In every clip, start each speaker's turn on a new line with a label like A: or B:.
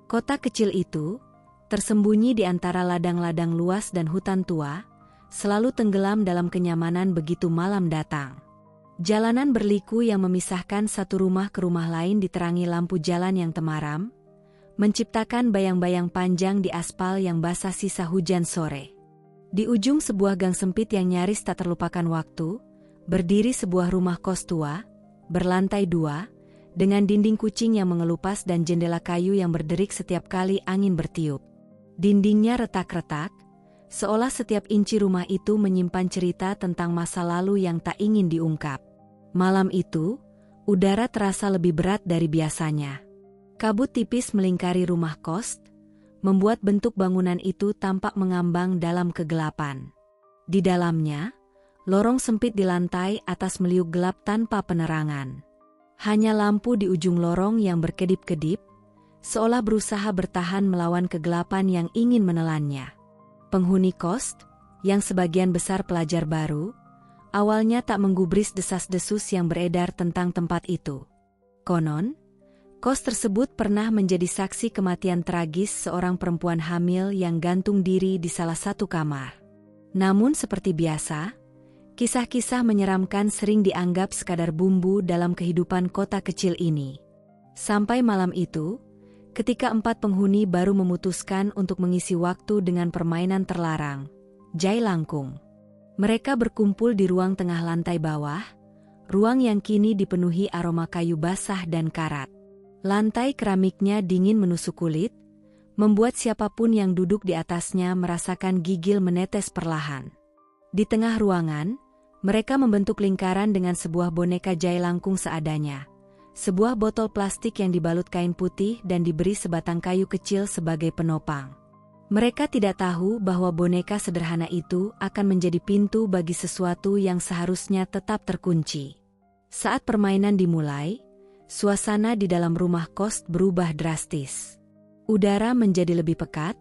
A: Kota kecil itu, tersembunyi di antara ladang-ladang luas dan hutan tua, selalu tenggelam dalam kenyamanan begitu malam datang. Jalanan berliku yang memisahkan satu rumah ke rumah lain diterangi lampu jalan yang temaram, menciptakan bayang-bayang panjang di aspal yang basah sisa hujan sore. Di ujung sebuah gang sempit yang nyaris tak terlupakan waktu, berdiri sebuah rumah kos tua, berlantai 2, dengan dinding kucing yang mengelupas dan jendela kayu yang berderik setiap kali angin bertiup. Dindingnya retak-retak, seolah setiap inci rumah itu menyimpan cerita tentang masa lalu yang tak ingin diungkap. Malam itu, udara terasa lebih berat dari biasanya. Kabut tipis melingkari rumah kos, membuat bentuk bangunan itu tampak mengambang dalam kegelapan. Di dalamnya, lorong sempit di lantai atas meliuk gelap tanpa penerangan. Hanya lampu di ujung lorong yang berkedip-kedip, seolah berusaha bertahan melawan kegelapan yang ingin menelannya. Penghuni kos, yang sebagian besar pelajar baru, awalnya tak menggubris desas-desus yang beredar tentang tempat itu. Konon, kos tersebut pernah menjadi saksi kematian tragis seorang perempuan hamil yang gantung diri di salah satu kamar. Namun seperti biasa, kisah-kisah menyeramkan sering dianggap sekadar bumbu dalam kehidupan kota kecil ini. Sampai malam itu, ketika 4 penghuni baru memutuskan untuk mengisi waktu dengan permainan terlarang, Jai Langkung. Mereka berkumpul di ruang tengah lantai bawah, ruang yang kini dipenuhi aroma kayu basah dan karat. Lantai keramiknya dingin menusuk kulit, membuat siapapun yang duduk di atasnya merasakan gigil menetes perlahan. Di tengah ruangan, mereka membentuk lingkaran dengan sebuah boneka Jai Langkung seadanya. Sebuah botol plastik yang dibalut kain putih dan diberi sebatang kayu kecil sebagai penopang. Mereka tidak tahu bahwa boneka sederhana itu akan menjadi pintu bagi sesuatu yang seharusnya tetap terkunci. Saat permainan dimulai, suasana di dalam rumah kos berubah drastis. Udara menjadi lebih pekat,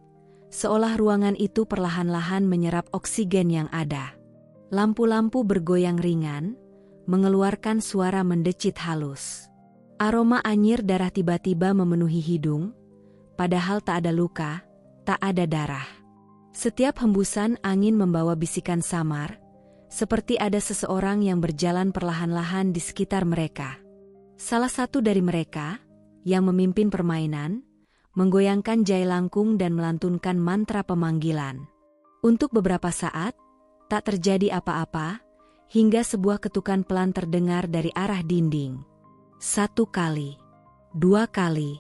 A: seolah ruangan itu perlahan-lahan menyerap oksigen yang ada. Lampu-lampu bergoyang ringan, mengeluarkan suara mendecit halus. Aroma anyir darah tiba-tiba memenuhi hidung, padahal tak ada luka, tak ada darah. Setiap hembusan angin membawa bisikan samar, seperti ada seseorang yang berjalan perlahan-lahan di sekitar mereka. Salah satu dari mereka, yang memimpin permainan, menggoyangkan Jai Langkung dan melantunkan mantra pemanggilan. Untuk beberapa saat, tak terjadi apa-apa, hingga sebuah ketukan pelan terdengar dari arah dinding. 1 kali, 2 kali,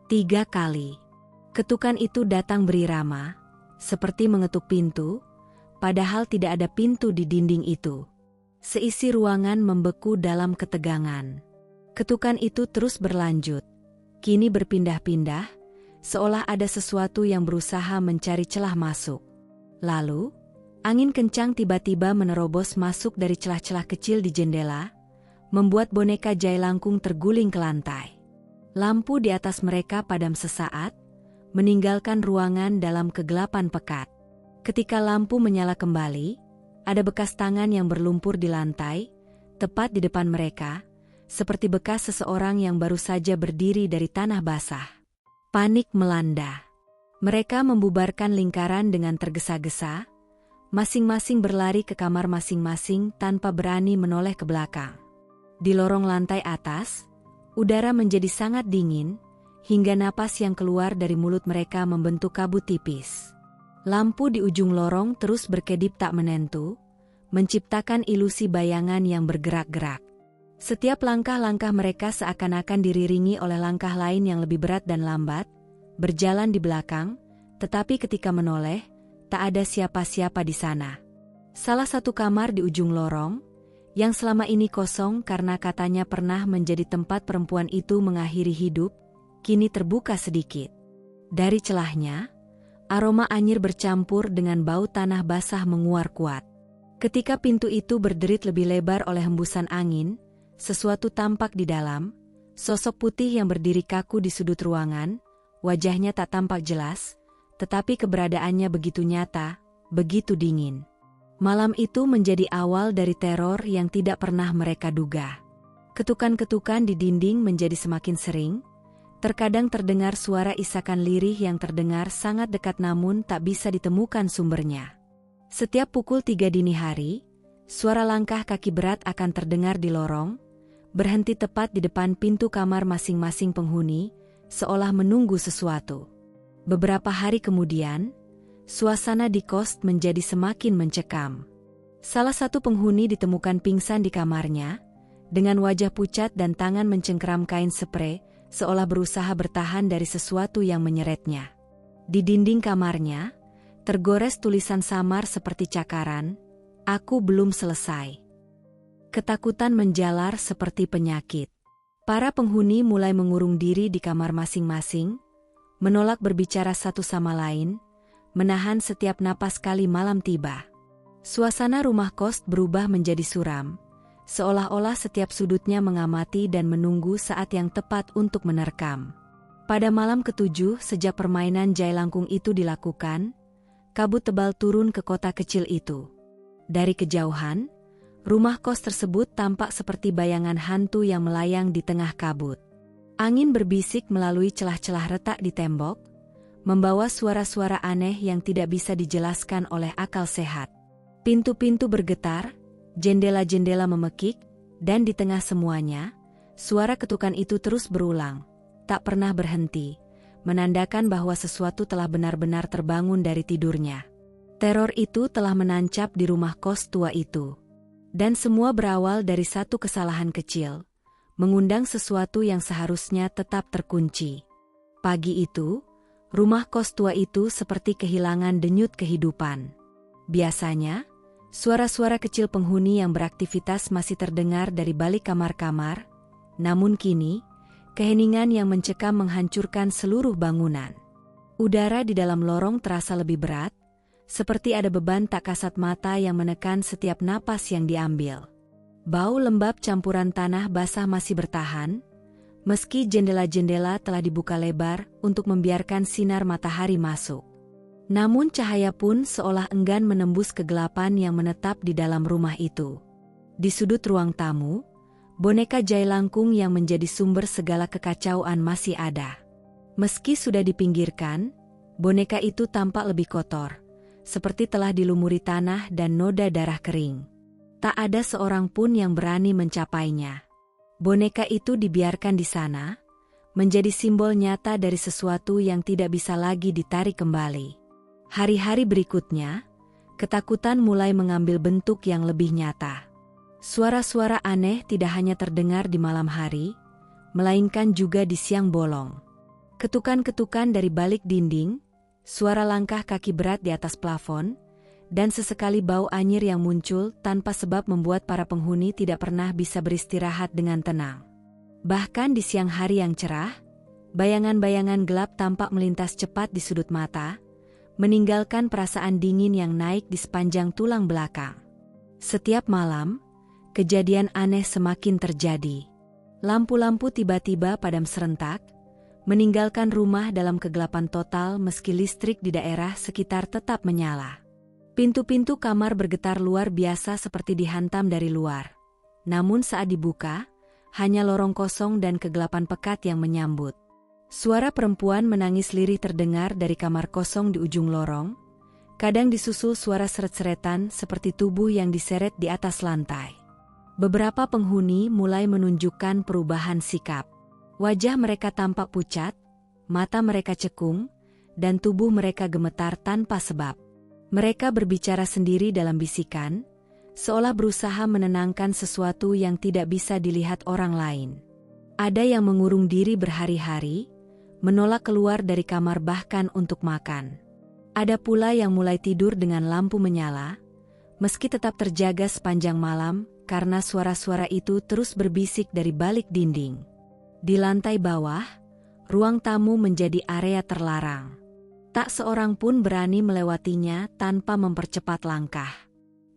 A: 3 kali. Ketukan itu datang berirama, seperti mengetuk pintu, padahal tidak ada pintu di dinding itu. Seisi ruangan membeku dalam ketegangan. Ketukan itu terus berlanjut, kini berpindah-pindah, seolah ada sesuatu yang berusaha mencari celah masuk. Lalu, angin kencang tiba-tiba menerobos masuk dari celah-celah kecil di jendela, membuat boneka Jai Langkung terguling ke lantai. Lampu di atas mereka padam sesaat, meninggalkan ruangan dalam kegelapan pekat. Ketika lampu menyala kembali, ada bekas tangan yang berlumpur di lantai, tepat di depan mereka, seperti bekas seseorang yang baru saja berdiri dari tanah basah. Panik melanda. Mereka membubarkan lingkaran dengan tergesa-gesa, masing-masing berlari ke kamar masing-masing tanpa berani menoleh ke belakang. Di lorong lantai atas, udara menjadi sangat dingin, hingga napas yang keluar dari mulut mereka membentuk kabut tipis. Lampu di ujung lorong terus berkedip tak menentu, menciptakan ilusi bayangan yang bergerak-gerak. Setiap langkah-langkah mereka seakan-akan diriringi oleh langkah lain yang lebih berat dan lambat, berjalan di belakang, tetapi ketika menoleh, tak ada siapa-siapa di sana. Salah satu kamar di ujung lorong, yang selama ini kosong karena katanya pernah menjadi tempat perempuan itu mengakhiri hidup, kini terbuka sedikit. Dari celahnya, aroma anyir bercampur dengan bau tanah basah menguar kuat. Ketika pintu itu berderit lebih lebar oleh hembusan angin, sesuatu tampak di dalam, sosok putih yang berdiri kaku di sudut ruangan, wajahnya tak tampak jelas, tetapi keberadaannya begitu nyata, begitu dingin. Malam itu menjadi awal dari teror yang tidak pernah mereka duga. Ketukan-ketukan di dinding menjadi semakin sering, Terkadang terdengar suara isakan lirih yang terdengar sangat dekat namun tak bisa ditemukan sumbernya. Setiap pukul 3 dini hari, suara langkah kaki berat akan terdengar di lorong, berhenti tepat di depan pintu kamar masing-masing penghuni, seolah menunggu sesuatu. Beberapa hari kemudian, suasana di kos menjadi semakin mencekam. Salah satu penghuni ditemukan pingsan di kamarnya, dengan wajah pucat dan tangan mencengkeram kain sprei, seolah berusaha bertahan dari sesuatu yang menyeretnya. Di dinding kamarnya, tergores tulisan samar seperti cakaran, "Aku belum selesai." Ketakutan menjalar seperti penyakit. Para penghuni mulai mengurung diri di kamar masing-masing, menolak berbicara satu sama lain, menahan setiap napas kali malam tiba. Suasana rumah kos berubah menjadi suram, seolah-olah setiap sudutnya mengamati dan menunggu saat yang tepat untuk menerkam. Pada malam ketujuh sejak permainan jailangkung itu dilakukan, kabut tebal turun ke kota kecil itu. Dari kejauhan, rumah kos tersebut tampak seperti bayangan hantu yang melayang di tengah kabut. Angin berbisik melalui celah-celah retak di tembok, membawa suara-suara aneh yang tidak bisa dijelaskan oleh akal sehat. Pintu-pintu bergetar, jendela-jendela memekik, dan di tengah semuanya, suara ketukan itu terus berulang, tak pernah berhenti, menandakan bahwa sesuatu telah benar-benar terbangun dari tidurnya. Teror itu telah menancap di rumah kos tua itu. Dan semua berawal dari satu kesalahan kecil, mengundang sesuatu yang seharusnya tetap terkunci. Pagi itu, rumah kos tua itu seperti kehilangan denyut kehidupan. Biasanya, suara-suara kecil penghuni yang beraktivitas masih terdengar dari balik kamar-kamar, namun kini, keheningan yang mencekam menghancurkan seluruh bangunan. Udara di dalam lorong terasa lebih berat, seperti ada beban tak kasat mata yang menekan setiap napas yang diambil. Bau lembab campuran tanah basah masih bertahan, meski jendela-jendela telah dibuka lebar untuk membiarkan sinar matahari masuk. Namun cahaya pun seolah enggan menembus kegelapan yang menetap di dalam rumah itu. Di sudut ruang tamu, boneka jailangkung yang menjadi sumber segala kekacauan masih ada. Meski sudah dipinggirkan, boneka itu tampak lebih kotor, seperti telah dilumuri tanah dan noda darah kering. Tak ada seorang pun yang berani mencapainya. Boneka itu dibiarkan di sana, menjadi simbol nyata dari sesuatu yang tidak bisa lagi ditarik kembali. Hari-hari berikutnya, ketakutan mulai mengambil bentuk yang lebih nyata. Suara-suara aneh tidak hanya terdengar di malam hari, melainkan juga di siang bolong. Ketukan-ketukan dari balik dinding, suara langkah kaki berat di atas plafon, dan sesekali bau anyir yang muncul tanpa sebab membuat para penghuni tidak pernah bisa beristirahat dengan tenang. Bahkan di siang hari yang cerah, bayangan-bayangan gelap tampak melintas cepat di sudut mata, meninggalkan perasaan dingin yang naik di sepanjang tulang belakang. Setiap malam, kejadian aneh semakin terjadi. Lampu-lampu tiba-tiba padam serentak, meninggalkan rumah dalam kegelapan total meski listrik di daerah sekitar tetap menyala. Pintu-pintu kamar bergetar luar biasa seperti dihantam dari luar. Namun saat dibuka, hanya lorong kosong dan kegelapan pekat yang menyambut. Suara perempuan menangis lirih terdengar dari kamar kosong di ujung lorong, kadang disusul suara seret-seretan seperti tubuh yang diseret di atas lantai. Beberapa penghuni mulai menunjukkan perubahan sikap. Wajah mereka tampak pucat, mata mereka cekung, dan tubuh mereka gemetar tanpa sebab. Mereka berbicara sendiri dalam bisikan, seolah berusaha menenangkan sesuatu yang tidak bisa dilihat orang lain. Ada yang mengurung diri berhari-hari, menolak keluar dari kamar bahkan untuk makan. Ada pula yang mulai tidur dengan lampu menyala, meski tetap terjaga sepanjang malam karena suara-suara itu terus berbisik dari balik dinding. Di lantai bawah, ruang tamu menjadi area terlarang. Tak seorang pun berani melewatinya tanpa mempercepat langkah.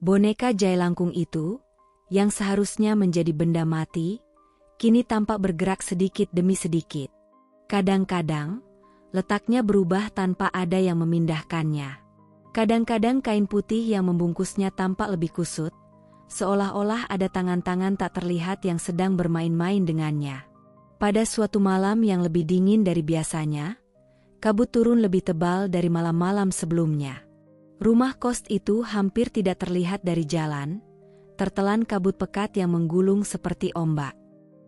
A: Boneka jailangkung itu, yang seharusnya menjadi benda mati, kini tampak bergerak sedikit demi sedikit. Kadang-kadang, letaknya berubah tanpa ada yang memindahkannya. Kadang-kadang kain putih yang membungkusnya tampak lebih kusut, seolah-olah ada tangan-tangan tak terlihat yang sedang bermain-main dengannya. Pada suatu malam yang lebih dingin dari biasanya, kabut turun lebih tebal dari malam-malam sebelumnya. Rumah kos itu hampir tidak terlihat dari jalan, tertelan kabut pekat yang menggulung seperti ombak.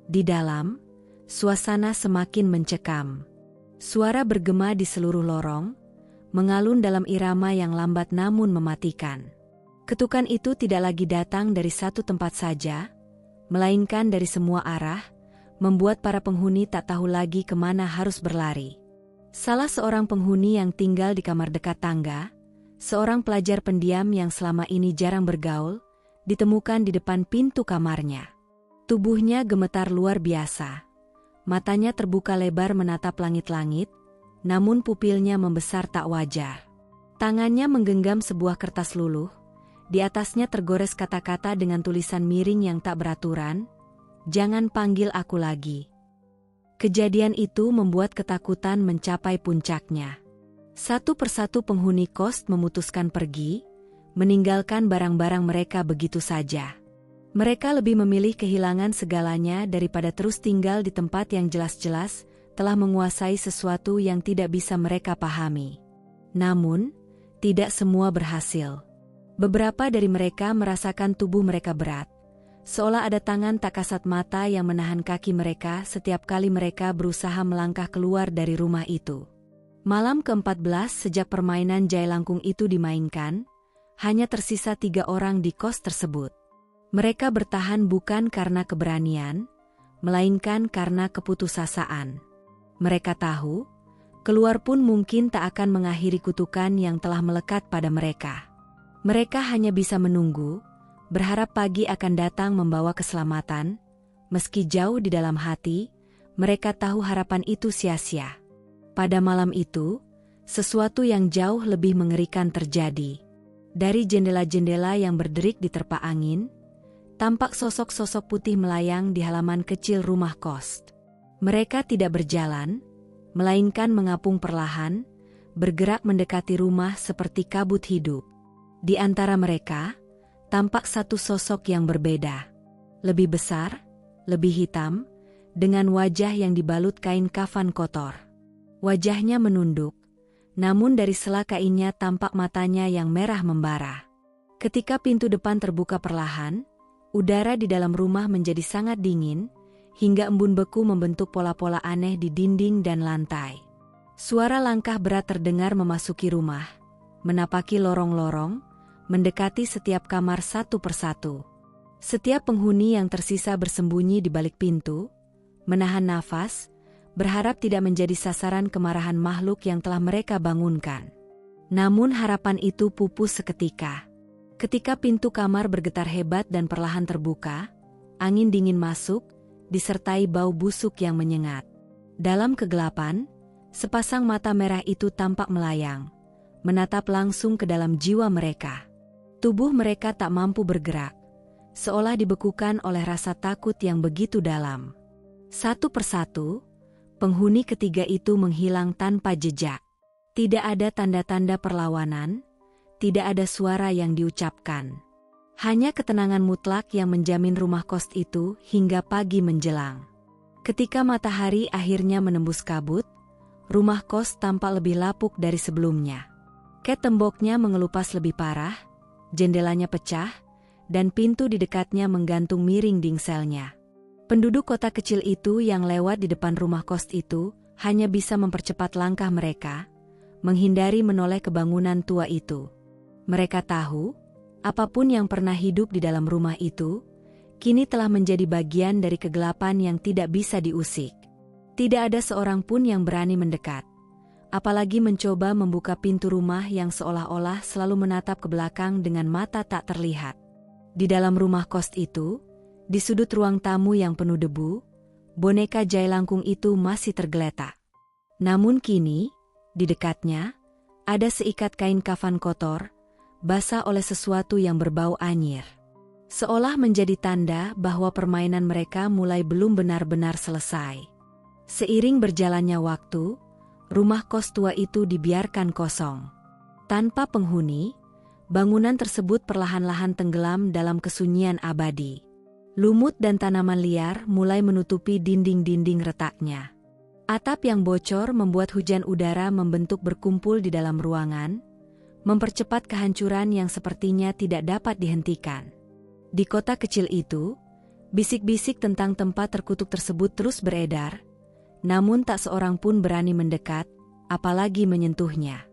A: Di dalam, suasana semakin mencekam. Suara bergema di seluruh lorong, mengalun dalam irama yang lambat namun mematikan. Ketukan itu tidak lagi datang dari satu tempat saja, melainkan dari semua arah, membuat para penghuni tak tahu lagi kemana harus berlari. Salah seorang penghuni yang tinggal di kamar dekat tangga, seorang pelajar pendiam yang selama ini jarang bergaul, ditemukan di depan pintu kamarnya. Tubuhnya gemetar luar biasa. Matanya terbuka lebar menatap langit-langit, namun pupilnya membesar tak wajar. Tangannya menggenggam sebuah kertas luluh, di atasnya tergores kata-kata dengan tulisan miring yang tak beraturan, "Jangan panggil aku lagi." Kejadian itu membuat ketakutan mencapai puncaknya. Satu persatu penghuni kos memutuskan pergi, meninggalkan barang-barang mereka begitu saja. Mereka lebih memilih kehilangan segalanya daripada terus tinggal di tempat yang jelas-jelas telah menguasai sesuatu yang tidak bisa mereka pahami. Namun, tidak semua berhasil. Beberapa dari mereka merasakan tubuh mereka berat, seolah ada tangan tak kasat mata yang menahan kaki mereka setiap kali mereka berusaha melangkah keluar dari rumah itu. Malam ke-14 sejak permainan jailangkung itu dimainkan, hanya tersisa 3 orang di kos tersebut. Mereka bertahan bukan karena keberanian, melainkan karena keputusasaan. Mereka tahu, keluar pun mungkin tak akan mengakhiri kutukan yang telah melekat pada mereka. Mereka hanya bisa menunggu, berharap pagi akan datang membawa keselamatan, meski jauh di dalam hati, mereka tahu harapan itu sia-sia. Pada malam itu, sesuatu yang jauh lebih mengerikan terjadi. Dari jendela-jendela yang berderik di terpa angin, tampak sosok-sosok putih melayang di halaman kecil rumah kos. Mereka tidak berjalan, melainkan mengapung perlahan, bergerak mendekati rumah seperti kabut hidup. Di antara mereka, tampak satu sosok yang berbeda. Lebih besar, lebih hitam, dengan wajah yang dibalut kain kafan kotor. Wajahnya menunduk, namun dari sela kainnya tampak matanya yang merah membara. Ketika pintu depan terbuka perlahan, udara di dalam rumah menjadi sangat dingin, hingga embun beku membentuk pola-pola aneh di dinding dan lantai. Suara langkah berat terdengar memasuki rumah, menapaki lorong-lorong, mendekati setiap kamar satu persatu. Setiap penghuni yang tersisa bersembunyi di balik pintu, menahan nafas, berharap tidak menjadi sasaran kemarahan makhluk yang telah mereka bangunkan. Namun harapan itu pupus seketika. Ketika pintu kamar bergetar hebat dan perlahan terbuka, angin dingin masuk, disertai bau busuk yang menyengat. Dalam kegelapan, sepasang mata merah itu tampak melayang, menatap langsung ke dalam jiwa mereka. Tubuh mereka tak mampu bergerak, seolah dibekukan oleh rasa takut yang begitu dalam. Satu persatu, penghuni ketiga itu menghilang tanpa jejak. Tidak ada tanda-tanda perlawanan, tidak ada suara yang diucapkan. Hanya ketenangan mutlak yang menjamin rumah kos itu hingga pagi menjelang. Ketika matahari akhirnya menembus kabut, rumah kos tampak lebih lapuk dari sebelumnya. Ket temboknya mengelupas lebih parah, jendelanya pecah, dan pintu di dekatnya menggantung miring dingselnya. Penduduk kota kecil itu yang lewat di depan rumah kos itu hanya bisa mempercepat langkah mereka, menghindari menoleh ke bangunan tua itu. Mereka tahu, apapun yang pernah hidup di dalam rumah itu, kini telah menjadi bagian dari kegelapan yang tidak bisa diusik. Tidak ada seorang pun yang berani mendekat, apalagi mencoba membuka pintu rumah yang seolah-olah selalu menatap ke belakang dengan mata tak terlihat. Di dalam rumah kos itu, di sudut ruang tamu yang penuh debu, boneka jailangkung itu masih tergeletak. Namun kini, di dekatnya, ada seikat kain kafan kotor, basah oleh sesuatu yang berbau anyir. Seolah menjadi tanda bahwa permainan mereka mulai belum benar-benar selesai. Seiring berjalannya waktu, rumah kos tua itu dibiarkan kosong. Tanpa penghuni, bangunan tersebut perlahan-lahan tenggelam dalam kesunyian abadi. Lumut dan tanaman liar mulai menutupi dinding-dinding retaknya. Atap yang bocor membuat hujan udara membentuk berkumpul di dalam ruangan, mempercepat kehancuran yang sepertinya tidak dapat dihentikan. Di kota kecil itu, bisik-bisik tentang tempat terkutuk tersebut terus beredar, namun tak seorang pun berani mendekat, apalagi menyentuhnya.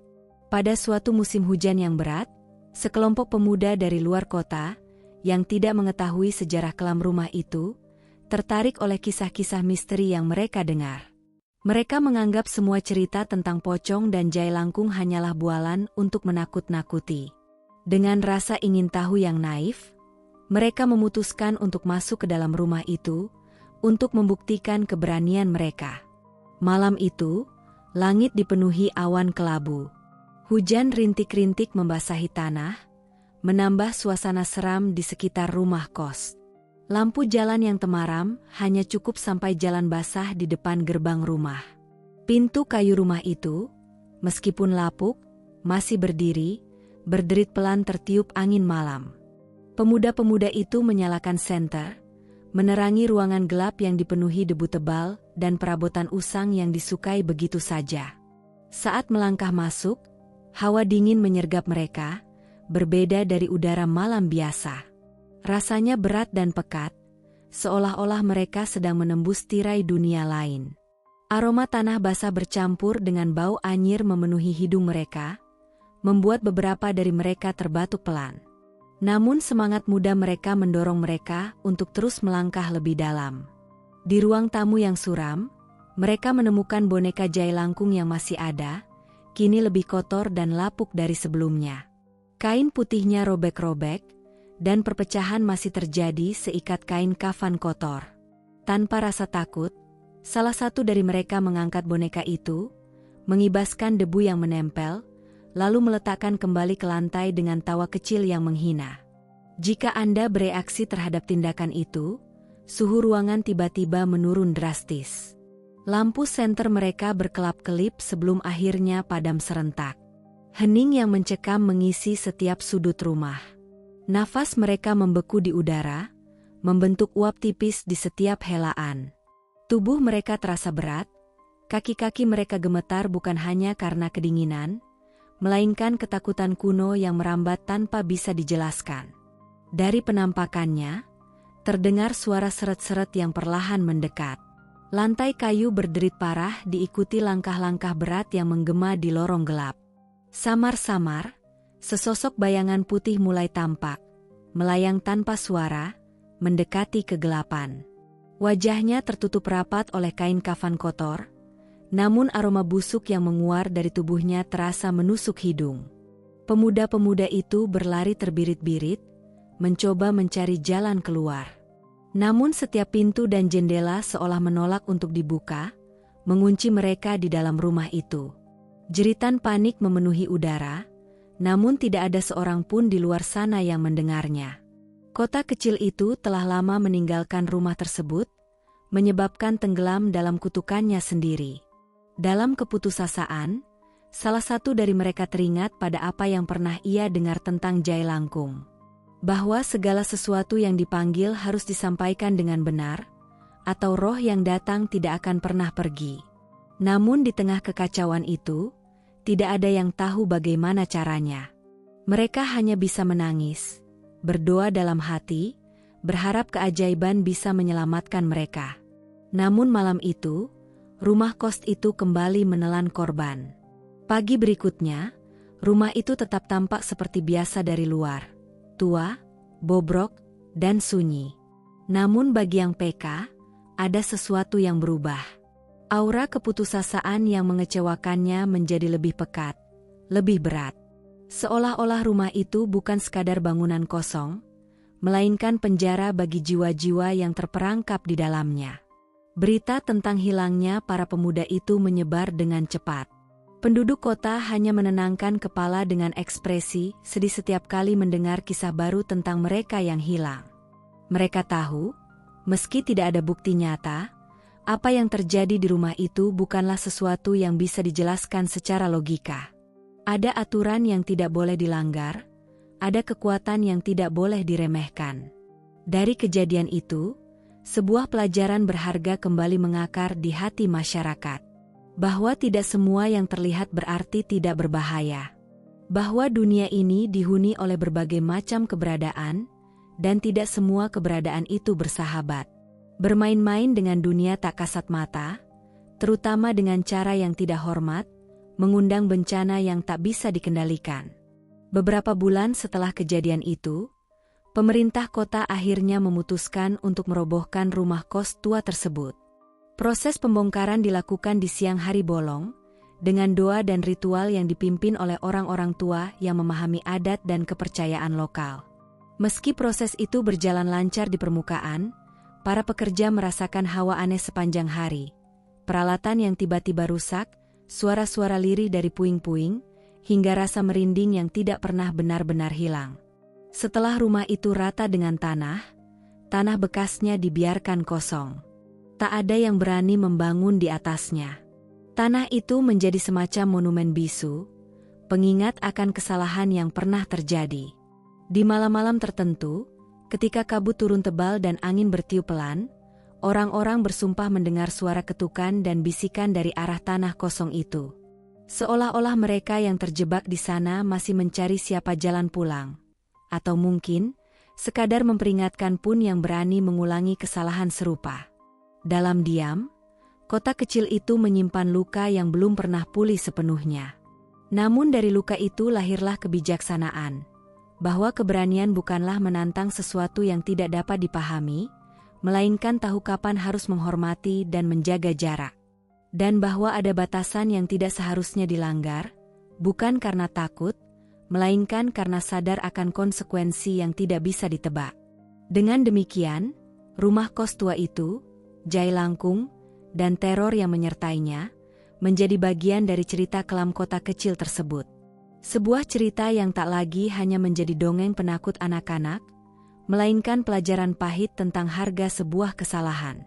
A: Pada suatu musim hujan yang berat, sekelompok pemuda dari luar kota, yang tidak mengetahui sejarah kelam rumah itu, tertarik oleh kisah-kisah misteri yang mereka dengar. Mereka menganggap semua cerita tentang pocong dan jai langkung hanyalah bualan untuk menakut-nakuti. Dengan rasa ingin tahu yang naif, mereka memutuskan untuk masuk ke dalam rumah itu, untuk membuktikan keberanian mereka. Malam itu, langit dipenuhi awan kelabu. Hujan rintik-rintik membasahi tanah, menambah suasana seram di sekitar rumah kos. Lampu jalan yang temaram hanya cukup sampai jalan basah di depan gerbang rumah. Pintu kayu rumah itu, meskipun lapuk, masih berdiri, berderit pelan tertiup angin malam. Pemuda-pemuda itu menyalakan senter, menerangi ruangan gelap yang dipenuhi debu tebal dan perabotan usang yang disukai begitu saja. Saat melangkah masuk, hawa dingin menyergap mereka, berbeda dari udara malam biasa. Rasanya berat dan pekat, seolah-olah mereka sedang menembus tirai dunia lain. Aroma tanah basah bercampur dengan bau anyir memenuhi hidung mereka, membuat beberapa dari mereka terbatuk pelan. Namun semangat muda mereka mendorong mereka untuk terus melangkah lebih dalam. Di ruang tamu yang suram, mereka menemukan boneka jai langkung yang masih ada, kini lebih kotor dan lapuk dari sebelumnya. Kain putihnya robek-robek, dan perpecahan masih terjadi seikat kain kafan kotor. Tanpa rasa takut, salah satu dari mereka mengangkat boneka itu, mengibaskan debu yang menempel, lalu meletakkan kembali ke lantai dengan tawa kecil yang menghina. Jika Anda bereaksi terhadap tindakan itu, suhu ruangan tiba-tiba menurun drastis. Lampu senter mereka berkelap-kelip sebelum akhirnya padam serentak. Hening yang mencekam mengisi setiap sudut rumah. Nafas mereka membeku di udara, membentuk uap tipis di setiap helaan. Tubuh mereka terasa berat, kaki-kaki mereka gemetar bukan hanya karena kedinginan, melainkan ketakutan kuno yang merambat tanpa bisa dijelaskan. Dari penampakannya, terdengar suara seret-seret yang perlahan mendekat. Lantai kayu berderit parah diikuti langkah-langkah berat yang menggema di lorong gelap. Samar-samar, sesosok bayangan putih mulai tampak, melayang tanpa suara, mendekati kegelapan. Wajahnya tertutup rapat oleh kain kafan kotor, namun aroma busuk yang menguar dari tubuhnya terasa menusuk hidung. Pemuda-pemuda itu berlari terbirit-birit, mencoba mencari jalan keluar. Namun setiap pintu dan jendela seolah menolak untuk dibuka, mengunci mereka di dalam rumah itu. Jeritan panik memenuhi udara, namun tidak ada seorang pun di luar sana yang mendengarnya. Kota kecil itu telah lama meninggalkan rumah tersebut, menyebabkan tenggelam dalam kutukannya sendiri. Dalam keputusasaan, salah satu dari mereka teringat pada apa yang pernah ia dengar tentang jai langkung. Bahwa segala sesuatu yang dipanggil harus disampaikan dengan benar, atau roh yang datang tidak akan pernah pergi. Namun di tengah kekacauan itu, tidak ada yang tahu bagaimana caranya. Mereka hanya bisa menangis, berdoa dalam hati, berharap keajaiban bisa menyelamatkan mereka. Namun malam itu, rumah kos itu kembali menelan korban. Pagi berikutnya, rumah itu tetap tampak seperti biasa dari luar, tua, bobrok, dan sunyi. Namun bagi yang peka, ada sesuatu yang berubah. Aura keputusasaan yang mengecewakannya menjadi lebih pekat, lebih berat. Seolah-olah rumah itu bukan sekadar bangunan kosong, melainkan penjara bagi jiwa-jiwa yang terperangkap di dalamnya. Berita tentang hilangnya para pemuda itu menyebar dengan cepat. Penduduk kota hanya menenangkan kepala dengan ekspresi sedih setiap kali mendengar kisah baru tentang mereka yang hilang. Mereka tahu, meski tidak ada bukti nyata, apa yang terjadi di rumah itu bukanlah sesuatu yang bisa dijelaskan secara logika. Ada aturan yang tidak boleh dilanggar, ada kekuatan yang tidak boleh diremehkan. Dari kejadian itu, sebuah pelajaran berharga kembali mengakar di hati masyarakat. Bahwa tidak semua yang terlihat berarti tidak berbahaya. Bahwa dunia ini dihuni oleh berbagai macam keberadaan, dan tidak semua keberadaan itu bersahabat. Bermain-main dengan dunia tak kasat mata, terutama dengan cara yang tidak hormat, mengundang bencana yang tak bisa dikendalikan. Beberapa bulan setelah kejadian itu, pemerintah kota akhirnya memutuskan untuk merobohkan rumah kos tua tersebut. Proses pembongkaran dilakukan di siang hari bolong, dengan doa dan ritual yang dipimpin oleh orang-orang tua yang memahami adat dan kepercayaan lokal. Meski proses itu berjalan lancar di permukaan, para pekerja merasakan hawa aneh sepanjang hari. Peralatan yang tiba-tiba rusak, suara-suara lirih dari puing-puing, hingga rasa merinding yang tidak pernah benar-benar hilang. Setelah rumah itu rata dengan tanah bekasnya dibiarkan kosong. Tak ada yang berani membangun di atasnya. Tanah itu menjadi semacam monumen bisu, pengingat akan kesalahan yang pernah terjadi. Di malam-malam tertentu, ketika kabut turun tebal dan angin bertiup pelan, orang-orang bersumpah mendengar suara ketukan dan bisikan dari arah tanah kosong itu. Seolah-olah mereka yang terjebak di sana masih mencari siapa jalan pulang. Atau mungkin, sekadar memperingatkan pun yang berani mengulangi kesalahan serupa. Dalam diam, kota kecil itu menyimpan luka yang belum pernah pulih sepenuhnya. Namun dari luka itu lahirlah kebijaksanaan. Bahwa keberanian bukanlah menantang sesuatu yang tidak dapat dipahami, melainkan tahu kapan harus menghormati dan menjaga jarak. Dan bahwa ada batasan yang tidak seharusnya dilanggar, bukan karena takut, melainkan karena sadar akan konsekuensi yang tidak bisa ditebak. Dengan demikian, rumah kos tua itu, jailangkung, dan teror yang menyertainya, menjadi bagian dari cerita kelam kota kecil tersebut. Sebuah cerita yang tak lagi hanya menjadi dongeng penakut anak-anak, melainkan pelajaran pahit tentang harga sebuah kesalahan.